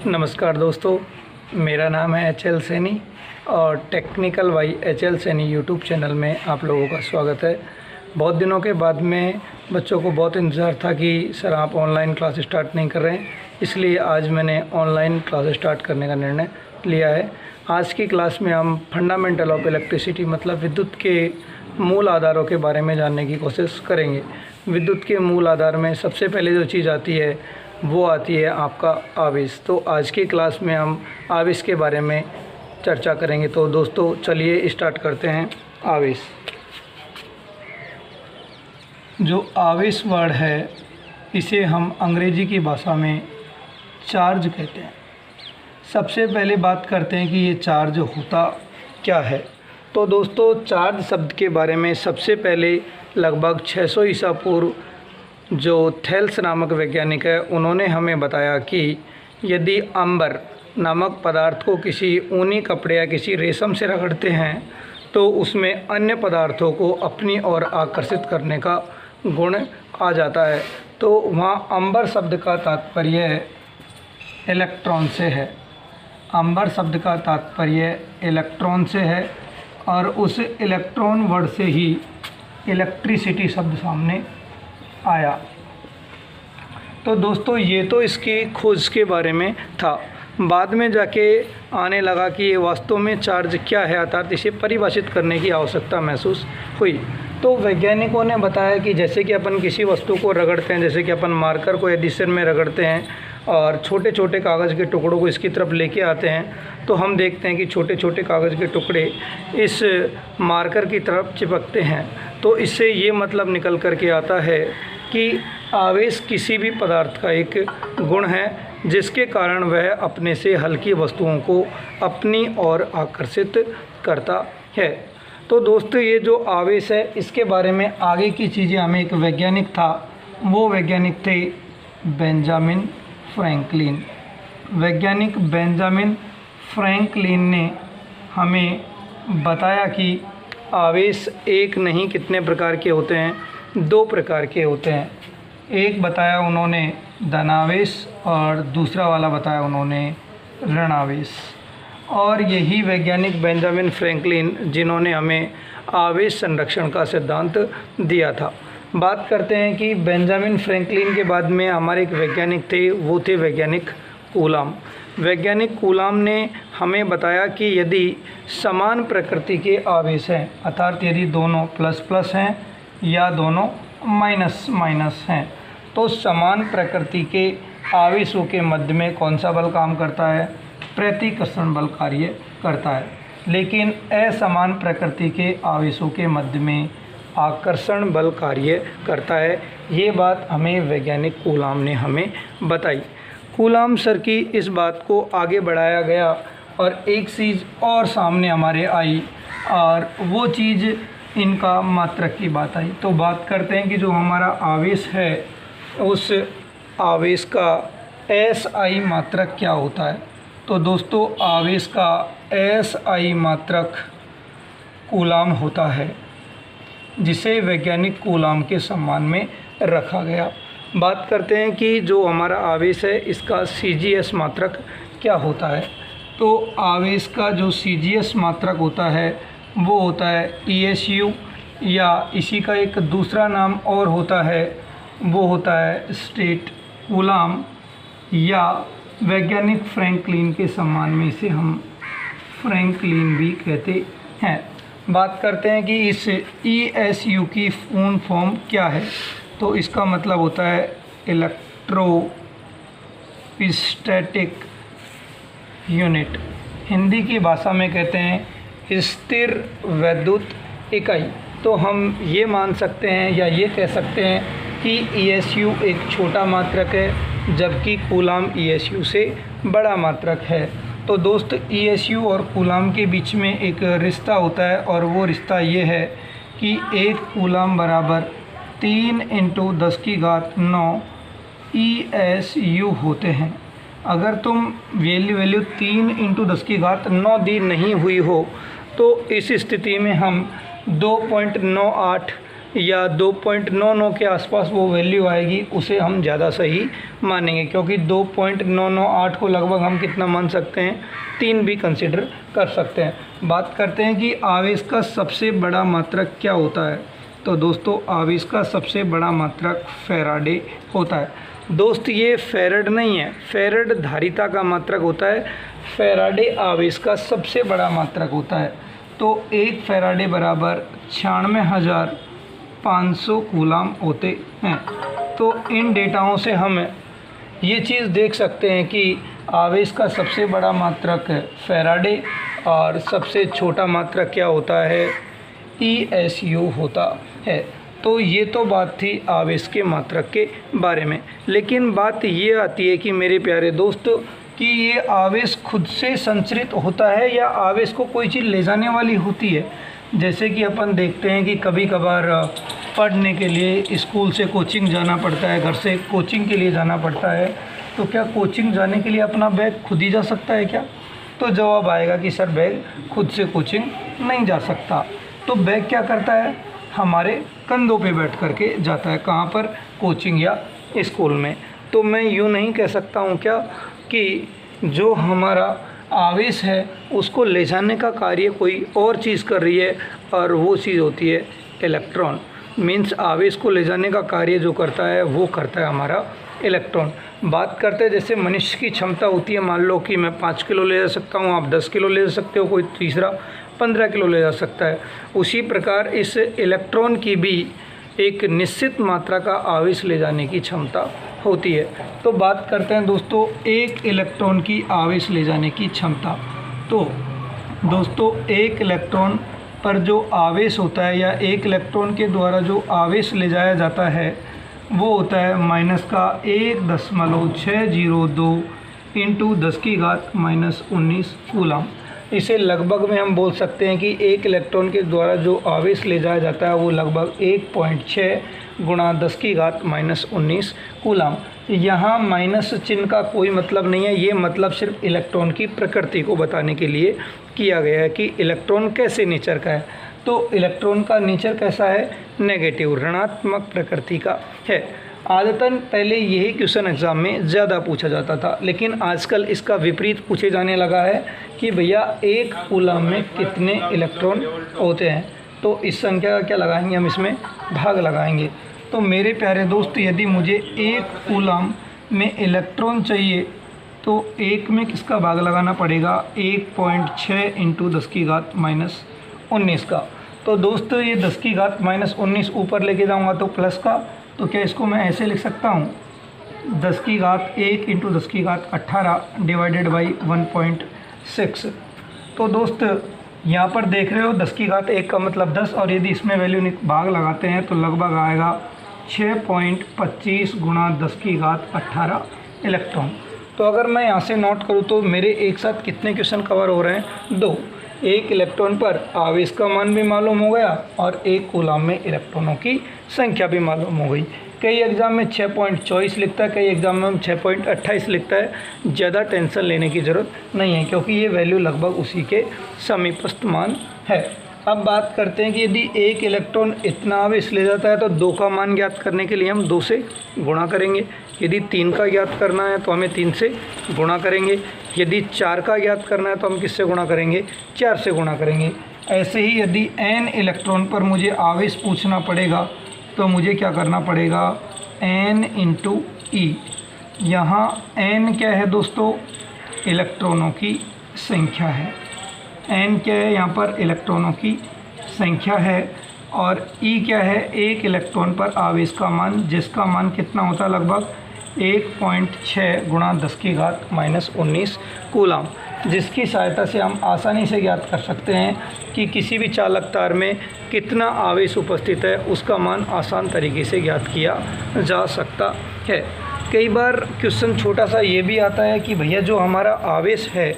नमस्कार दोस्तों, मेरा नाम है एच.एल. सैनी और technical by HL. Saini YouTube channel में आप लोगों का स्वागत है। बहुत दिनों के बाद में बच्चों को बहुत इंतज़ार था कि सर आप ऑनलाइन क्लास स्टार्ट नहीं कर रहे हैं, इसलिए आज मैंने ऑनलाइन क्लास स्टार्ट करने का निर्णय लिया है। आज की क्लास में हम फंडामेंटल ऑफ इलेक्ट्रिसिटी मतलब विद्युत के मूल आधारों के बारे में जानने की कोशिश करेंगे। विद्युत के मूल आधार में सबसे पहले जो चीज़ आती है वो आती है आपका आवेश। तो आज की क्लास में हम आवेश के बारे में चर्चा करेंगे। तो दोस्तों चलिए स्टार्ट करते हैं। आवेश, जो आवेश वर्ड है इसे हम अंग्रेजी की भाषा में चार्ज कहते हैं। सबसे पहले बात करते हैं कि ये चार्ज होता क्या है। तो दोस्तों चार्ज शब्द के बारे में सबसे पहले लगभग 600 ईसा पूर्व जो थेल्स नामक वैज्ञानिक है उन्होंने हमें बताया कि यदि अंबर नामक पदार्थ को किसी ऊनी कपड़े या किसी रेशम से रगड़ते हैं तो उसमें अन्य पदार्थों को अपनी ओर आकर्षित करने का गुण आ जाता है। तो वहाँ अंबर शब्द का तात्पर्य इलेक्ट्रॉन से है। अंबर शब्द का तात्पर्य इलेक्ट्रॉन से है और उस इलेक्ट्रॉन वर्ड से ही इलेक्ट्रिसिटी शब्द सामने आया। तो दोस्तों ये तो इसकी खोज के बारे में था। बाद में जाके आने लगा कि ये वास्तव में चार्ज क्या है, अर्थात इसे परिभाषित करने की आवश्यकता महसूस हुई। तो वैज्ञानिकों ने बताया कि जैसे कि अपन किसी वस्तु को रगड़ते हैं, जैसे कि अपन मार्कर को एडिशन में रगड़ते हैं और छोटे छोटे कागज़ के टुकड़ों को इसकी तरफ लेके आते हैं, तो हम देखते हैं कि छोटे छोटे कागज़ के टुकड़े इस मार्कर की तरफ चिपकते हैं। तो इससे ये मतलब निकल कर के आता है कि आवेश किसी भी पदार्थ का एक गुण है जिसके कारण वह अपने से हल्की वस्तुओं को अपनी ओर आकर्षित करता है। तो दोस्तों ये जो आवेश है इसके बारे में आगे की चीज़ें हमें एक वैज्ञानिक था, वो वैज्ञानिक थे बेंजामिन फ्रैंकलिन। वैज्ञानिक बेंजामिन फ्रैंकलिन ने हमें बताया कि आवेश एक नहीं कितने प्रकार के होते हैं, 2 प्रकार के होते हैं। एक बताया उन्होंने धनावेश और दूसरा वाला बताया उन्होंने ऋणावेश। और यही वैज्ञानिक बेंजामिन फ्रैंकलिन जिन्होंने हमें आवेश संरक्षण का सिद्धांत दिया था। बात करते हैं कि बेंजामिन फ्रैंकलिन के बाद में हमारे एक वैज्ञानिक थे, वो थे वैज्ञानिक कूलाम। वैज्ञानिक कूलाम ने हमें बताया कि यदि समान प्रकृति के आवेश हैं, अर्थात यदि दोनों प्लस प्लस हैं या दोनों माइनस माइनस हैं, तो समान प्रकृति के आवेशों के मध्य में कौन सा बल काम करता है? प्रतिकर्षण बल कार्य करता है। लेकिन असमान प्रकृति के आवेशों के मध्य में आकर्षण बल कार्य करता है। ये बात हमें वैज्ञानिक कूलाम ने हमें बताई। कूलाम सर की इस बात को आगे बढ़ाया गया और एक चीज़ और सामने हमारे आई और वो चीज़ इनका मात्रक की बात आई। तो बात करते हैं कि जो हमारा आवेश है उस आवेश का SI मात्रक क्या होता है। तो दोस्तों आवेश का SI मात्रक कूलाम होता है, जिसे वैज्ञानिक कूलाम के सम्मान में रखा गया। बात करते हैं कि जो हमारा आवेश है इसका CGS मात्रक क्या होता है। तो आवेश का जो CGS मात्रक होता है वो होता है ESU, या इसी का एक दूसरा नाम और होता है, वो होता है स्टेट कूलाम, या वैज्ञानिक फ्रैंकलिन के सम्मान में इसे हम फ्रैंकलिन भी कहते हैं। बात करते हैं कि इस ESU की पूर्ण फॉर्म क्या है। तो इसका मतलब होता है इलेक्ट्रोस्टैटिक यूनिट। हिंदी की भाषा में कहते हैं स्थिर विद्युत इकाई। तो हम ये मान सकते हैं या ये कह सकते हैं कि ESU एक छोटा मात्रक है जबकि कूलाम ESU से बड़ा मात्रक है। तो दोस्त ESU और कूलाम के बीच में एक रिश्ता होता है और वो रिश्ता ये है कि 1 कूलाम बराबर 3 × 10⁹ ESU होते हैं। अगर तुम वैल्यू 3 × 10⁹ दी नहीं हुई हो तो इस स्थिति में हम 2.98 या 2.99 के आसपास वो वैल्यू आएगी, उसे हम ज़्यादा सही मानेंगे, क्योंकि 2.998 को लगभग हम कितना मान सकते हैं, 3 भी कंसिडर कर सकते हैं। बात करते हैं कि आवेश का सबसे बड़ा मात्रक क्या होता है। तो दोस्तों आवेश का सबसे बड़ा मात्रक फैराडे होता है। दोस्त ये फेरड नहीं है, फेरड धारिता का मात्रक होता है, फैराडे आवेश का सबसे बड़ा मात्रक होता है। तो 1 फैराडे बराबर 96,500 कूलाम होते हैं। तो इन डेटाओं से हम ये चीज़ देख सकते हैं कि आवेश का सबसे बड़ा मात्रक फैराडे और सबसे छोटा मात्रक क्या होता है, ESU होता है। तो ये तो बात थी आवेश के मात्रक के बारे में। लेकिन बात ये आती है कि मेरे प्यारे दोस्तों कि ये आवेश खुद से संचरित होता है या आवेश को कोई चीज़ ले जाने वाली होती है। जैसे कि अपन देखते हैं कि कभी कभार पढ़ने के लिए स्कूल से कोचिंग जाना पड़ता है, घर से कोचिंग के लिए जाना पड़ता है, तो क्या कोचिंग जाने के लिए अपना बैग खुद ही जा सकता है क्या? तो जवाब आएगा कि सर बैग खुद से कोचिंग नहीं जा सकता। तो बैग क्या करता है, हमारे कंधों पे बैठ करके जाता है, कहाँ पर, कोचिंग या स्कूल में। तो मैं यूँ नहीं कह सकता हूँ क्या कि जो हमारा आवेश है उसको ले जाने का कार्य कोई और चीज़ कर रही है और वो चीज़ होती है इलेक्ट्रॉन। मीन्स आवेश को ले जाने का कार्य जो करता है वो करता है हमारा इलेक्ट्रॉन। बात करते हैं जैसे मनुष्य की क्षमता होती है, मान लो कि मैं 5 किलो ले जा सकता हूँ, आप 10 किलो ले जा सकते हो, कोई तीसरा 15 किलो ले जा सकता है। उसी प्रकार इस इलेक्ट्रॉन की भी एक निश्चित मात्रा का आवेश ले जाने की क्षमता होती है। तो बात करते हैं दोस्तों एक इलेक्ट्रॉन की आवेश ले जाने की क्षमता। तो दोस्तों एक इलेक्ट्रॉन पर जो आवेश होता है या एक इलेक्ट्रॉन के द्वारा जो आवेश ले जाया जाता है वो होता है -1.602 इंटू 10⁻⁻19 कूलाम। इसे लगभग में हम बोल सकते हैं कि एक इलेक्ट्रॉन के द्वारा जो आवेश ले जाया जाता है वो लगभग 1.6 गुणा 10⁻⁻19 कूलाम। यहाँ माइनस चिन्ह का कोई मतलब नहीं है, ये मतलब सिर्फ इलेक्ट्रॉन की प्रकृति को बताने के लिए किया गया है कि इलेक्ट्रॉन कैसे नेचर का है। तो इलेक्ट्रॉन का नेचर कैसा है, नेगेटिव, ऋणात्मक प्रकृति का है। आदतन पहले यही क्वेश्चन एग्ज़ाम में ज़्यादा पूछा जाता था, लेकिन आजकल इसका विपरीत पूछे जाने लगा है कि भैया एक कूलाम में कितने इलेक्ट्रॉन होते हैं। तो इस संख्या का क्या लगाएंगे, हम इसमें भाग लगाएंगे। तो मेरे प्यारे दोस्त यदि मुझे एक कूलाम में इलेक्ट्रॉन चाहिए तो एक में किसका भाग लगाना पड़ेगा, 1.6 इंटू 10⁻⁻19 का। तो दोस्तों ये 10⁻⁻19 ऊपर लेके जाऊंगा तो प्लस का, तो क्या इसको मैं ऐसे लिख सकता हूँ 10⁻1 इंटू 10⁻18 डिवाइडेड बाई 1.6। तो दोस्त यहाँ पर देख रहे हो 10⁻1 का मतलब 10, और यदि इसमें वैल्यू भाग लगाते हैं तो लगभग आएगा 6.25 गुणा 10⁻18 इलेक्ट्रॉन। तो अगर मैं यहाँ से नोट करूँ तो मेरे एक साथ कितने क्वेश्चन कवर हो रहे हैं, 2। एक इलेक्ट्रॉन पर आवेश का मान भी मालूम हो गया और एक कूलाम में इलेक्ट्रॉनों की संख्या भी मालूम हो गई। कई एग्ज़ाम में 6.24 लिखता है, कई एग्ज़ाम में 6.28 लिखता है। ज़्यादा टेंशन लेने की ज़रूरत नहीं है क्योंकि ये वैल्यू लगभग उसी के समीपस्थ मान है। अब बात करते हैं कि यदि एक इलेक्ट्रॉन इतना आवेश ले जाता है तो 2 का मान ज्ञात करने के लिए हम 2 से गुणा करेंगे। यदि 3 का ज्ञात करना है तो हमें 3 से गुणा करेंगे। यदि 4 का ज्ञात करना है तो हम किससे गुणा करेंगे, 4 से गुणा करेंगे। ऐसे ही यदि n इलेक्ट्रॉन पर मुझे आवेश पूछना पड़ेगा तो मुझे क्या करना पड़ेगा, n इंटू ई। यहाँ n क्या है दोस्तों, इलेक्ट्रॉनों की संख्या है। n क्या है यहाँ पर, इलेक्ट्रॉनों की संख्या है। और ई क्या है, एक इलेक्ट्रॉन पर आवेश का मान, जिसका मान कितना होता है, लगभग 1.6 गुणा 10⁻⁻19 कूलाम, जिसकी सहायता से हम आसानी से ज्ञात कर सकते हैं कि किसी भी चालक तार में कितना आवेश उपस्थित है, उसका मान आसान तरीके से ज्ञात किया जा सकता है। कई बार क्वेश्चन छोटा सा ये भी आता है कि भैया जो हमारा आवेश है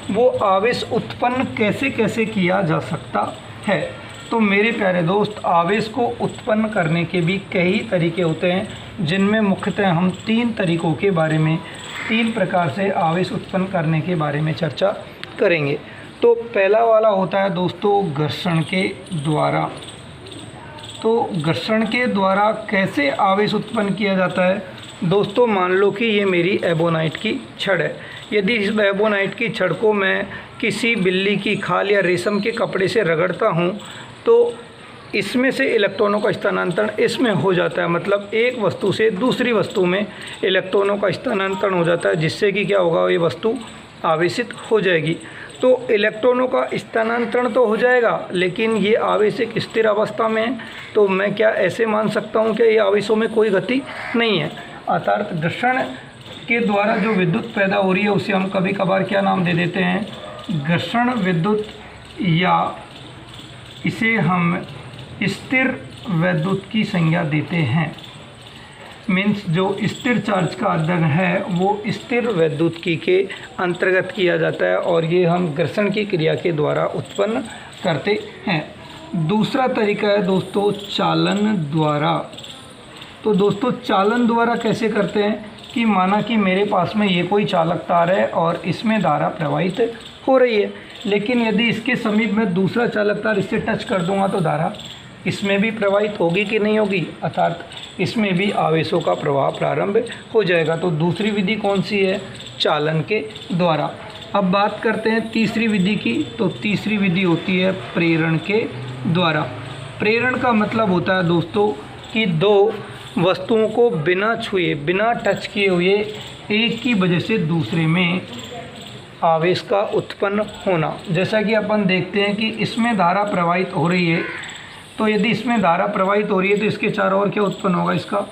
वो आवेश उत्पन्न कैसे कैसे किया जा सकता है। तो मेरे प्यारे दोस्त आवेश को उत्पन्न करने के भी कई तरीके होते हैं, जिनमें मुख्यतः हम 3 तरीकों के बारे में, 3 प्रकार से आवेश उत्पन्न करने के बारे में चर्चा करेंगे। तो पहला वाला होता है दोस्तों घर्षण के द्वारा। तो घर्षण के द्वारा कैसे आवेश उत्पन्न किया जाता है? दोस्तों मान लो कि ये मेरी एबोनाइट की छड़ है। यदि इस एबोनाइट की छड़ को मैं किसी बिल्ली की खाल या रेशम के कपड़े से रगड़ता हूँ तो इसमें से इलेक्ट्रॉनों का स्थानांतरण इसमें हो जाता है, मतलब एक वस्तु से दूसरी वस्तु में इलेक्ट्रॉनों का स्थानांतरण हो जाता है, जिससे कि क्या होगा, ये वस्तु आवेशित हो जाएगी। तो इलेक्ट्रॉनों का स्थानांतरण तो हो जाएगा, लेकिन ये आवेश एक स्थिर अवस्था में है, तो मैं क्या ऐसे मान सकता हूँ कि ये आवेशों में कोई गति नहीं है। अर्थात घर्षण के द्वारा जो विद्युत पैदा हो रही है उसे हम कभी कभार क्या नाम दे देते हैं, घर्षण विद्युत, या इसे हम स्थिर विद्युत की संज्ञा देते हैं। मीन्स जो स्थिर चार्ज का अध्ययन है वो स्थिर विद्युत्की के अंतर्गत किया जाता है और ये हम घर्षण की क्रिया के द्वारा उत्पन्न करते हैं। दूसरा तरीका है दोस्तों चालन द्वारा। तो दोस्तों चालन द्वारा कैसे करते हैं कि माना कि मेरे पास में ये कोई चालक तार है और इसमें धारा प्रवाहित हो रही है, लेकिन यदि इसके समीप में दूसरा चालक तार इससे टच कर दूंगा तो धारा इसमें भी प्रवाहित होगी कि नहीं होगी, अर्थात इसमें भी आवेशों का प्रवाह प्रारंभ हो जाएगा। तो दूसरी विधि कौन सी है, चालन के द्वारा। अब बात करते हैं तीसरी विधि की। तो तीसरी विधि होती है प्रेरण के द्वारा। प्रेरण का मतलब होता है दोस्तों कि दो वस्तुओं को बिना छुए, बिना टच किए हुए एक की वजह से दूसरे में आवेश का उत्पन्न होना। जैसा कि अपन देखते हैं कि इसमें धारा प्रवाहित हो रही है, तो यदि इसमें धारा प्रवाहित हो रही है तो इसके चारों ओर क्या उत्पन्न होगा, इसका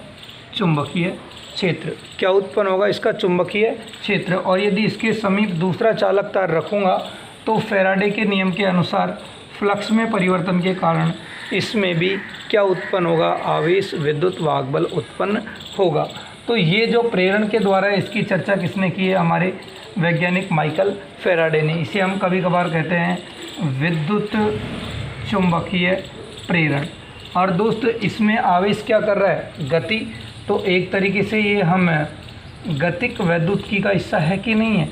चुंबकीय क्षेत्र। क्या उत्पन्न होगा, इसका चुंबकीय क्षेत्र। और यदि इसके समीप दूसरा चालक तार रखूँगा तो फैराडे के नियम के अनुसार फ्लक्स में परिवर्तन के कारण इसमें भी क्या उत्पन्न होगा, आवेश विद्युत वाहक बल उत्पन्न होगा। तो ये जो प्रेरण के द्वारा है इसकी चर्चा किसने की है, हमारे वैज्ञानिक माइकल फैराडे ने। इसे हम कभी कभार कहते हैं विद्युत चुंबकीय प्रेरण। और दोस्त इसमें आवेश क्या कर रहा है, गति। तो एक तरीके से ये हम गतिक वैद्युतिकी का हिस्सा है कि नहीं है।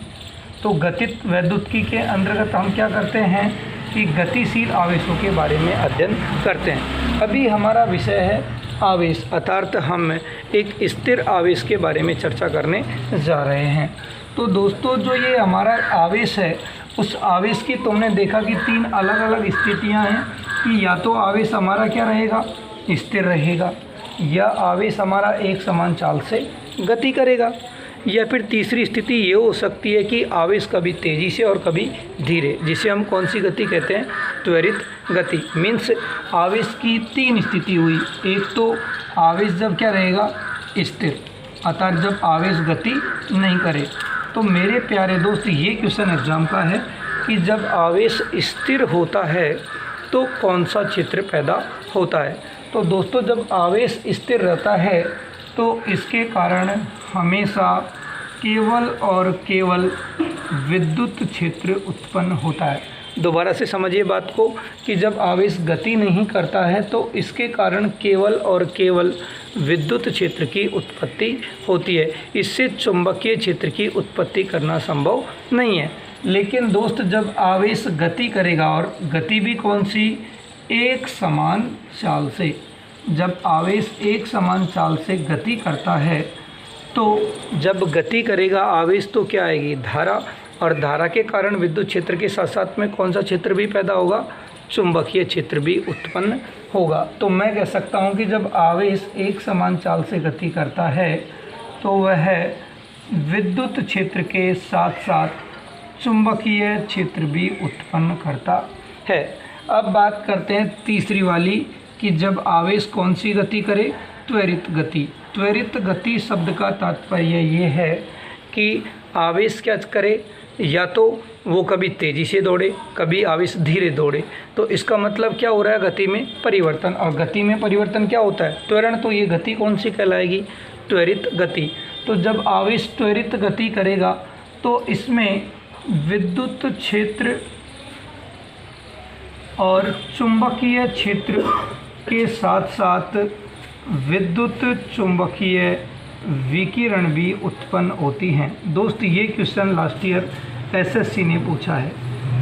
तो गतिक वैद्युतिकी के अंतर्गत हम क्या करते हैं कि गतिशील आवेशों के बारे में अध्ययन करते हैं। अभी हमारा विषय है आवेश, अर्थात हम एक स्थिर आवेश के बारे में चर्चा करने जा रहे हैं। तो दोस्तों जो ये हमारा आवेश है उस आवेश की तुमने देखा कि तीन अलग अलग स्थितियां हैं कि या तो आवेश हमारा क्या रहेगा, स्थिर रहेगा, या आवेश हमारा एक समान चाल से गति करेगा, या फिर तीसरी स्थिति ये हो सकती है कि आवेश कभी तेज़ी से और कभी धीरे, जिसे हम कौन सी गति कहते हैं, त्वरित गति। मीन्स आवेश की तीन स्थिति हुई। एक तो आवेश जब क्या रहेगा, स्थिर, अर्थात जब आवेश गति नहीं करे। तो मेरे प्यारे दोस्त ये क्वेश्चन एग्जाम का है कि जब आवेश स्थिर होता है तो कौन सा क्षेत्र पैदा होता है। तो दोस्तों जब आवेश स्थिर रहता है तो इसके कारण हमेशा केवल और केवल विद्युत क्षेत्र उत्पन्न होता है। दोबारा से समझिए बात को कि जब आवेश गति नहीं करता है तो इसके कारण केवल और केवल विद्युत क्षेत्र की उत्पत्ति होती है। इससे चुंबकीय क्षेत्र की उत्पत्ति करना संभव नहीं है। लेकिन दोस्त जब आवेश गति करेगा, और गति भी कौन सी, एक समान चाल से, जब आवेश एक समान चाल से गति करता है तो जब गति करेगा आवेश तो क्या आएगी, धारा, और धारा के कारण विद्युत क्षेत्र के साथ साथ में कौन सा क्षेत्र भी पैदा होगा, चुंबकीय क्षेत्र भी उत्पन्न होगा। तो मैं कह सकता हूँ कि जब आवेश एक समान चाल से गति करता है तो वह विद्युत क्षेत्र के साथ साथ चुंबकीय क्षेत्र भी उत्पन्न करता है। अब बात करते हैं तीसरी वाली कि जब आवेश कौन सी गति करे, त्वरित गति। त्वरित गति शब्द का तात्पर्य ये है कि आवेश क्या करे, या तो वो कभी तेज़ी से दौड़े, कभी आवेश धीरे दौड़े। तो इसका मतलब क्या हो रहा है, गति में परिवर्तन। और गति में परिवर्तन क्या होता है, त्वरण। तो ये गति कौन सी कहलाएगी, त्वरित गति। तो जब आवेश त्वरित गति करेगा तो इसमें विद्युत क्षेत्र और चुंबकीय क्षेत्र के साथ साथ विद्युत चुंबकीय विकिरण भी उत्पन्न होती हैं। दोस्त ये क्वेश्चन लास्ट ईयर एसएससी ने पूछा है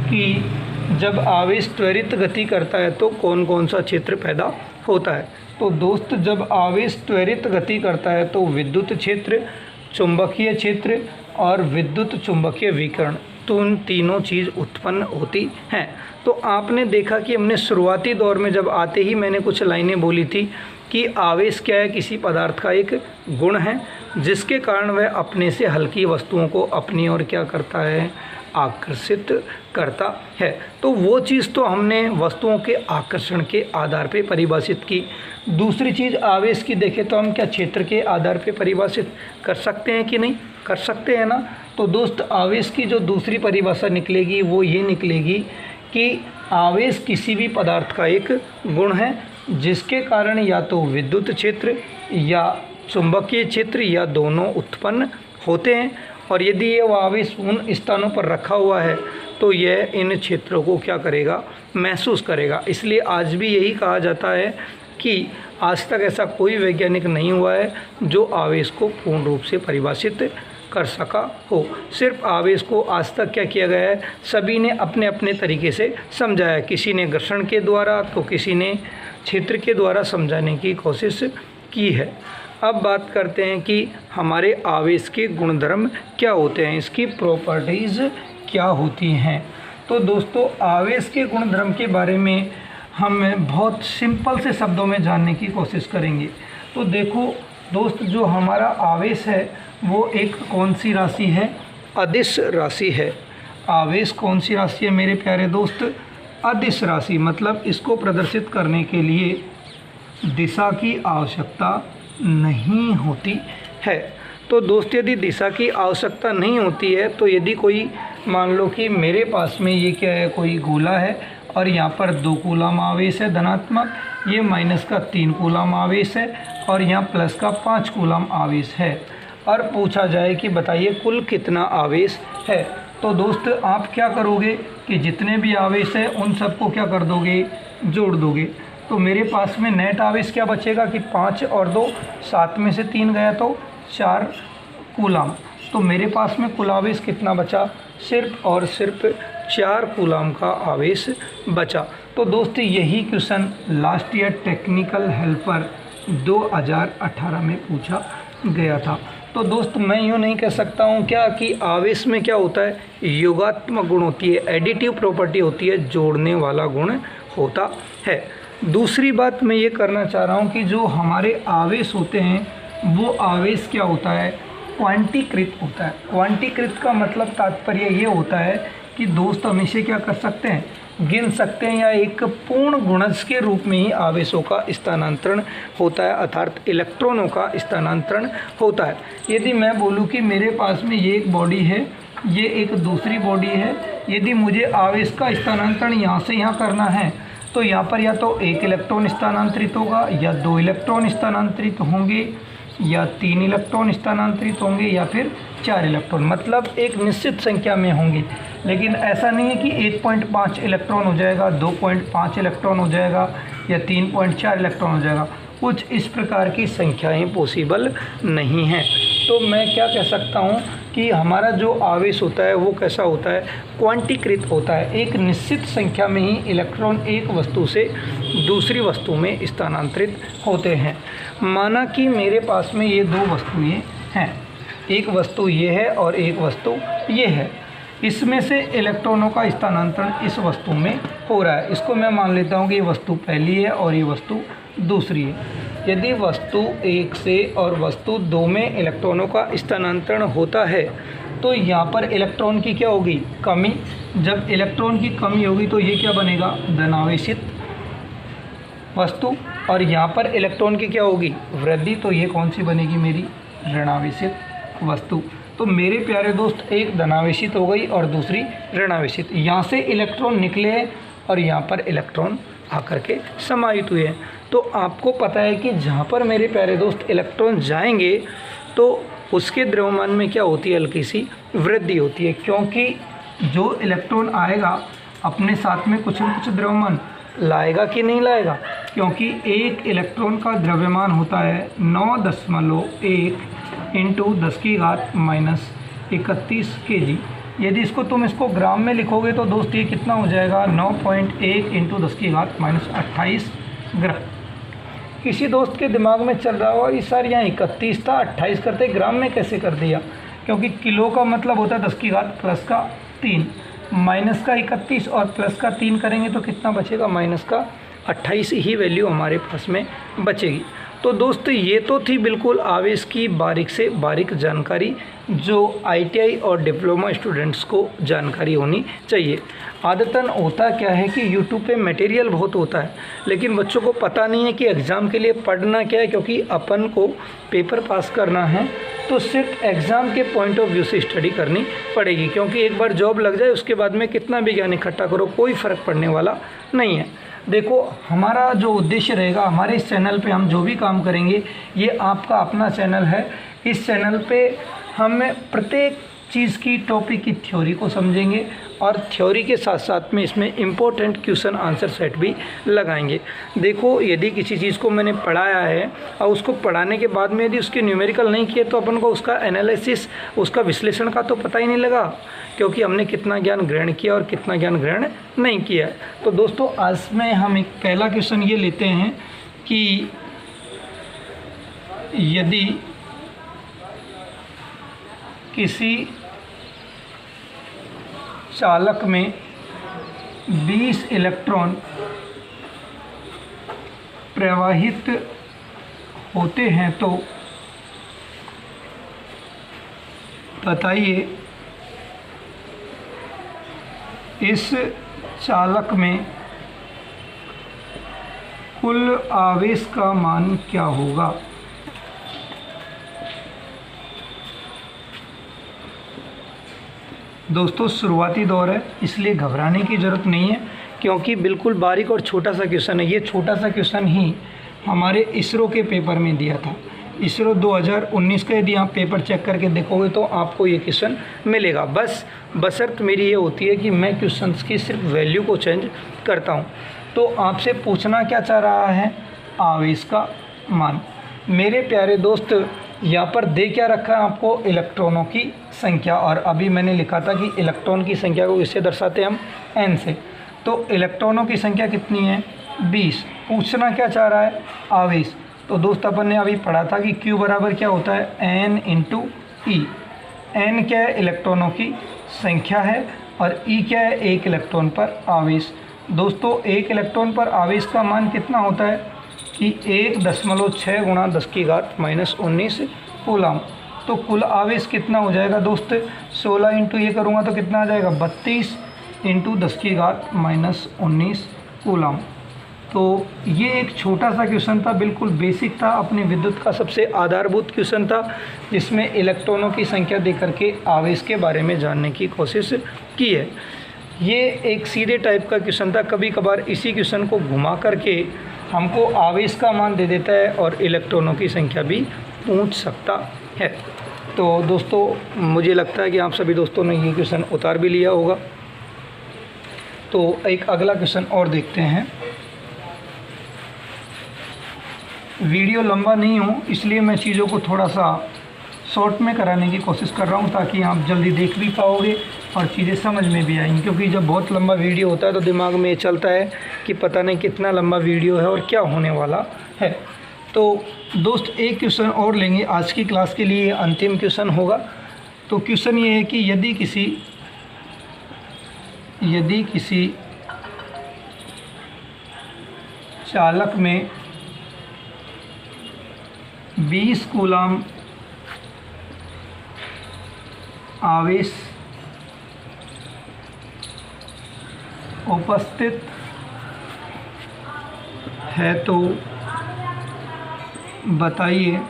कि जब आवेश त्वरित गति करता है तो कौन कौन सा क्षेत्र पैदा होता है। तो दोस्त जब आवेश त्वरित गति करता है तो विद्युत क्षेत्र, चुंबकीय क्षेत्र और विद्युत चुंबकीय विकिरण, तो उन तीनों चीज़ उत्पन्न होती हैं। तो आपने देखा कि हमने शुरुआती दौर में जब आते ही मैंने कुछ लाइनें बोली थी कि आवेश क्या है, किसी पदार्थ का एक गुण है जिसके कारण वह अपने से हल्की वस्तुओं को अपनी ओर क्या करता है, आकर्षित करता है। तो वो चीज़ तो हमने वस्तुओं के आकर्षण के आधार पे परिभाषित की। दूसरी चीज़ आवेश की देखें तो हम क्या क्षेत्र के आधार पे परिभाषित कर सकते हैं कि नहीं, कर सकते हैं ना। तो दोस्त आवेश की जो दूसरी परिभाषा निकलेगी वो ये निकलेगी कि आवेश किसी भी पदार्थ का एक गुण है जिसके कारण या तो विद्युत क्षेत्र या चुंबकीय क्षेत्र या दोनों उत्पन्न होते हैं, और यदि ये आवेश उन स्थानों पर रखा हुआ है तो यह इन क्षेत्रों को क्या करेगा, महसूस करेगा। इसलिए आज भी यही कहा जाता है कि आज तक ऐसा कोई वैज्ञानिक नहीं हुआ है जो आवेश को पूर्ण रूप से परिभाषित कर सका हो। सिर्फ आवेश को आज तक क्या किया गया है, सभी ने अपने अपने तरीके से समझाया। किसी ने घर्षण के द्वारा तो किसी ने क्षेत्र के द्वारा समझाने की कोशिश की है। अब बात करते हैं कि हमारे आवेश के गुणधर्म क्या होते हैं, इसकी प्रॉपर्टीज़ क्या होती हैं। तो दोस्तों आवेश के गुणधर्म के बारे में हम बहुत सिंपल से शब्दों में जानने की कोशिश करेंगे। तो देखो दोस्त, जो हमारा आवेश है वो एक कौन सी राशि है, अदिश राशि है। आवेश कौन सी राशि है मेरे प्यारे दोस्त, अदिश राशि। मतलब इसको प्रदर्शित करने के लिए दिशा की आवश्यकता नहीं होती है। तो दोस्त यदि दिशा की आवश्यकता नहीं होती है तो यदि कोई मान लो कि मेरे पास में ये क्या है, कोई गोला है और यहाँ पर 2 कूलम आवेश है धनात्मक, ये माइनस का 3 कूलम आवेश है और यहाँ प्लस का 5 कूलम आवेश है, और पूछा जाए कि बताइए कुल कितना आवेश है। तो दोस्त आप क्या करोगे कि जितने भी आवेश है उन सबको क्या कर दोगे, जोड़ दोगे। तो मेरे पास में नेट आवेश क्या बचेगा कि 5 और 2 7 में से 3 गया तो 4 कूलम। तो मेरे पास में कुल आवेश कितना बचा, सिर्फ और सिर्फ 4 कूलम का आवेश बचा। तो दोस्त यही question last year technical helper 2018 में पूछा गया था। तो दोस्त मैं यूँ नहीं कह सकता हूँ क्या कि आवेश में क्या होता है, योगात्मक गुण होती है, एडिटिव प्रॉपर्टी होती है, जोड़ने वाला गुण होता है। दूसरी बात मैं ये करना चाह रहा हूँ कि जो हमारे आवेश होते हैं वो आवेश क्या होता है, क्वांटीकृत होता है। क्वांटीकृत का मतलब तात्पर्य ये होता है कि दोस्त हम इसे क्या कर सकते हैं, गिन सकते हैं, या एक पूर्ण गुणज के रूप में ही आवेशों का स्थानांतरण होता है, अर्थात इलेक्ट्रॉनों का स्थानांतरण होता है। यदि मैं बोलूँ कि मेरे पास में ये एक बॉडी है, ये एक दूसरी बॉडी है, यदि मुझे आवेश का स्थानांतरण यहाँ से यहाँ करना है तो यहाँ पर या तो 1 इलेक्ट्रॉन स्थानांतरित होगा, या 2 इलेक्ट्रॉन स्थानांतरित होंगे, या 3 इलेक्ट्रॉन स्थानांतरित होंगे, या फिर 4 इलेक्ट्रॉन, मतलब एक निश्चित संख्या में होंगे। लेकिन ऐसा नहीं है कि 1.5 इलेक्ट्रॉन हो जाएगा, 2.5 इलेक्ट्रॉन हो जाएगा, या 3.4 इलेक्ट्रॉन हो जाएगा। कुछ इस प्रकार की संख्याएं पॉसिबल नहीं हैं। तो मैं क्या कह सकता हूं कि हमारा जो आवेश होता है वो कैसा होता है, क्वांटीकृत होता है। एक निश्चित संख्या में ही इलेक्ट्रॉन एक वस्तु से दूसरी वस्तु में स्थानांतरित होते हैं। माना कि मेरे पास में ये 2 वस्तुएं हैं, एक वस्तु ये है और एक वस्तु ये है। इसमें से इलेक्ट्रॉनों का स्थानांतरण इस वस्तु में हो रहा है। इसको मैं मान लेता हूँ कि ये वस्तु पहली है और ये वस्तु दूसरी है। यदि वस्तु 1 से और वस्तु 2 में इलेक्ट्रॉनों का स्थानांतरण होता है तो यहाँ पर इलेक्ट्रॉन की क्या होगी, कमी। जब इलेक्ट्रॉन की कमी होगी तो ये क्या बनेगा, धनावेशित वस्तु, और यहाँ पर इलेक्ट्रॉन की क्या होगी, वृद्धि। तो ये कौन सी बनेगी, मेरी ऋणावेशित वस्तु। तो मेरे प्यारे दोस्त एक धनावेशित हो गई और दूसरी ऋणावेशित। यहाँ से इलेक्ट्रॉन निकले हैं और यहाँ पर इलेक्ट्रॉन आकर के समाहित हुए हैं। तो आपको पता है कि जहाँ पर मेरे प्यारे दोस्त इलेक्ट्रॉन जाएंगे तो उसके द्रव्यमान में क्या होती है, हल्की सी वृद्धि होती है, क्योंकि जो इलेक्ट्रॉन आएगा अपने साथ में कुछ न कुछ द्रव्यमान लाएगा कि नहीं लाएगा, क्योंकि एक इलेक्ट्रॉन का द्रव्यमान होता है 9.1 इंटू 10⁻31 kg। यदि इसको ग्राम में लिखोगे तो दोस्त ये कितना हो जाएगा, 9.1 इंटू 10⁻28 ग्राम। किसी दोस्त के दिमाग में चल रहा होगा, इस सर यहाँ 31 था, 28 करते ग्राम में कैसे कर दिया, क्योंकि किलो का मतलब होता है 10 की घात प्लस का 3, माइनस का 31 और प्लस का 3 करेंगे तो कितना बचेगा, माइनस का 28 ही वैल्यू हमारे पास में बचेगी। तो दोस्तों ये तो थी बिल्कुल आवेश की बारीक से बारीक जानकारी जो आईटीआई और डिप्लोमा स्टूडेंट्स को जानकारी होनी चाहिए। आदतन होता क्या है कि यूट्यूब पे मटेरियल बहुत होता है, लेकिन बच्चों को पता नहीं है कि एग्ज़ाम के लिए पढ़ना क्या है, क्योंकि अपन को पेपर पास करना है तो सिर्फ एग्ज़ाम के पॉइंट ऑफ व्यू से स्टडी करनी पड़ेगी, क्योंकि एक बार जॉब लग जाए उसके बाद में कितना भी ज्ञान इकट्ठा करो कोई फ़र्क पड़ने वाला नहीं है। देखो हमारा जो उद्देश्य रहेगा, हमारे इस चैनल पे हम जो भी काम करेंगे, ये आपका अपना चैनल है। इस चैनल पे हम प्रत्येक चीज़ की टॉपिक की थ्योरी को समझेंगे और थ्योरी के साथ साथ में इसमें इम्पोर्टेंट क्वेश्चन आंसर सेट भी लगाएंगे। देखो यदि किसी चीज़ को मैंने पढ़ाया है और उसको पढ़ाने के बाद में यदि उसके न्यूमेरिकल नहीं किए तो अपन को उसका एनालिसिस, उसका विश्लेषण का तो पता ही नहीं लगा, क्योंकि हमने कितना ज्ञान ग्रहण किया और कितना ज्ञान ग्रहण नहीं किया। तो दोस्तों आज में हम एक पहला क्वेश्चन ये लेते हैं कि यदि किसी चालक में 20 इलेक्ट्रॉन प्रवाहित होते हैं तो बताइए इस चालक में कुल आवेश का मान क्या होगा। दोस्तों शुरुआती दौर है, इसलिए घबराने की ज़रूरत नहीं है, क्योंकि बिल्कुल बारीक और छोटा सा क्वेश्चन है। ये छोटा सा क्वेश्चन ही हमारे इसरो के पेपर में दिया था। इसरो 2019 का यदि आप पेपर चेक करके देखोगे तो आपको ये क्वेश्चन मिलेगा। बस बशर्त मेरी ये होती है कि मैं क्वेश्चंस की सिर्फ वैल्यू को चेंज करता हूँ। तो आपसे पूछना क्या चाह रहा है, आवेश का मान। मेरे प्यारे दोस्त यहाँ पर दे क्या रखा है आपको, इलेक्ट्रॉनों की संख्या, और अभी मैंने लिखा था कि इलेक्ट्रॉन की संख्या को इससे दर्शाते हैं हम n से। तो इलेक्ट्रॉनों की संख्या कितनी है, 20। पूछना क्या चाह रहा है, आवेश। तो दोस्त अपन ने अभी पढ़ा था कि Q बराबर क्या होता है, n × E। n क्या है, इलेक्ट्रॉनों की संख्या है, और E क्या है, एक इलेक्ट्रॉन पर आवेश। दोस्तों एक इलेक्ट्रॉन पर आवेश का मान कितना होता है कि 1.6 × 10 की घात -19 कूलम। तो कुल आवेश कितना हो जाएगा दोस्त, 16 × ये करूँगा तो कितना आ जाएगा, 32 × 10 की घात -19 कूलम। तो ये एक छोटा सा क्वेश्चन था, बिल्कुल बेसिक था, अपनी विद्युत का सबसे आधारभूत क्वेश्चन था, जिसमें इलेक्ट्रॉनों की संख्या दे करके आवेश के बारे में जानने की कोशिश की है। ये एक सीधे टाइप का क्वेश्चन था। कभी कभार इसी क्वेश्चन को घुमा करके हमको आवेश का मान दे देता है और इलेक्ट्रॉनों की संख्या भी पूछ सकता है। तो दोस्तों मुझे लगता है कि आप सभी दोस्तों ने ये क्वेश्चन उतार भी लिया होगा। तो एक अगला क्वेश्चन और देखते हैं। वीडियो लंबा नहीं हो इसलिए मैं चीज़ों को थोड़ा सा शॉर्ट में कराने की कोशिश कर रहा हूँ, ताकि आप जल्दी देख भी पाओगे और चीज़ें समझ में भी आएंगी। क्योंकि जब बहुत लंबा वीडियो होता है तो दिमाग में ये चलता है कि पता नहीं कितना लंबा वीडियो है और क्या होने वाला है। तो दोस्त एक क्वेश्चन और लेंगे आज की क्लास के लिए, अंतिम क्वेश्चन होगा। तो क्वेश्चन ये है कि यदि किसी चालक में 20 कूलम आवेश उपस्थित है तो बताइए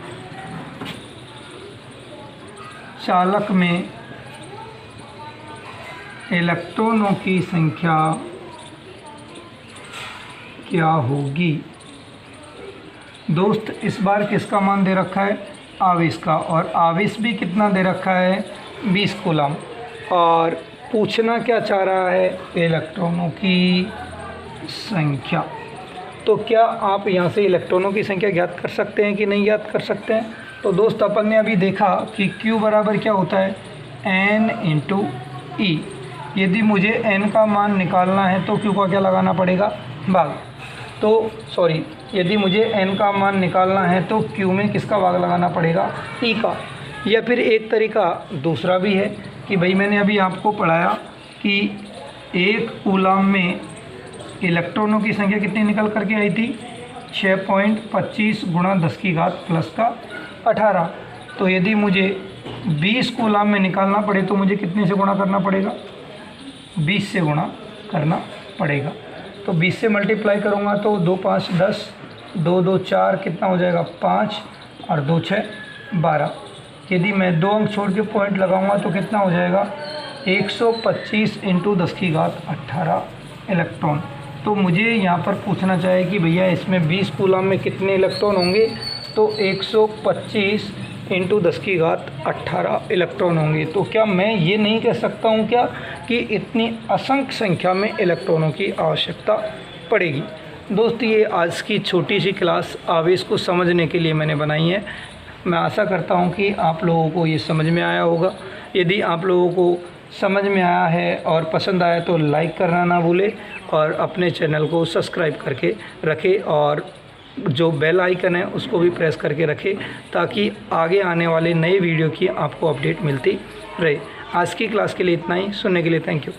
चालक में इलेक्ट्रॉनों की संख्या क्या होगी। दोस्त इस बार किसका मान दे रखा है, आवेश का, और आवेश भी कितना दे रखा है, 20 कूलम। और पूछना क्या चाह रहा है, इलेक्ट्रॉनों की संख्या। तो क्या आप यहाँ से इलेक्ट्रॉनों की संख्या ज्ञात कर सकते हैं कि नहीं ज्ञात कर सकते हैं। तो दोस्त अपन ने अभी देखा कि Q बराबर क्या होता है, N × E। यदि मुझे N का मान निकालना है तो Q का क्या लगाना पड़ेगा, भाग। तो सॉरी यदि मुझे n का मान निकालना है तो q में किसका भाग लगाना पड़ेगा, e का। या फिर एक तरीका दूसरा भी है कि भाई मैंने अभी आपको पढ़ाया कि एक कूलाम में इलेक्ट्रॉनों की संख्या कितनी निकल करके आई थी, 6.25 गुणा 10 की घात प्लस का 18। तो यदि मुझे 20 कूलाम में निकालना पड़े तो मुझे कितने से गुणा करना पड़ेगा, 20 से गुणा करना पड़ेगा। तो 20 से मल्टीप्लाई करूँगा तो 2 5 10, 2 2 4, कितना हो जाएगा 5 और 2 6 12। यदि मैं 2 अंक छोड़ के पॉइंट लगाऊंगा तो कितना हो जाएगा 125 इंटू 10 की घात 18 इलेक्ट्रॉन। तो मुझे यहाँ पर पूछना चाहिए कि भैया इसमें 20 कूलाम में कितने इलेक्ट्रॉन होंगे, तो 125 इंटू 10 की घात 18 इलेक्ट्रॉन होंगे। तो क्या मैं ये नहीं कह सकता हूँ क्या कि इतनी असंख्य संख्या में इलेक्ट्रॉनों की आवश्यकता पड़ेगी। दोस्त ये आज की छोटी सी क्लास आवेश को समझने के लिए मैंने बनाई है। मैं आशा करता हूँ कि आप लोगों को ये समझ में आया होगा। यदि आप लोगों को समझ में आया है और पसंद आया तो लाइक करना ना भूलें और अपने चैनल को सब्सक्राइब करके रखें और जो बेल आइकन है उसको भी प्रेस करके रखें ताकि आगे आने वाले नए वीडियो की आपको अपडेट मिलती रहे। आज की क्लास के लिए इतना ही। सुनने के लिए थैंक यू।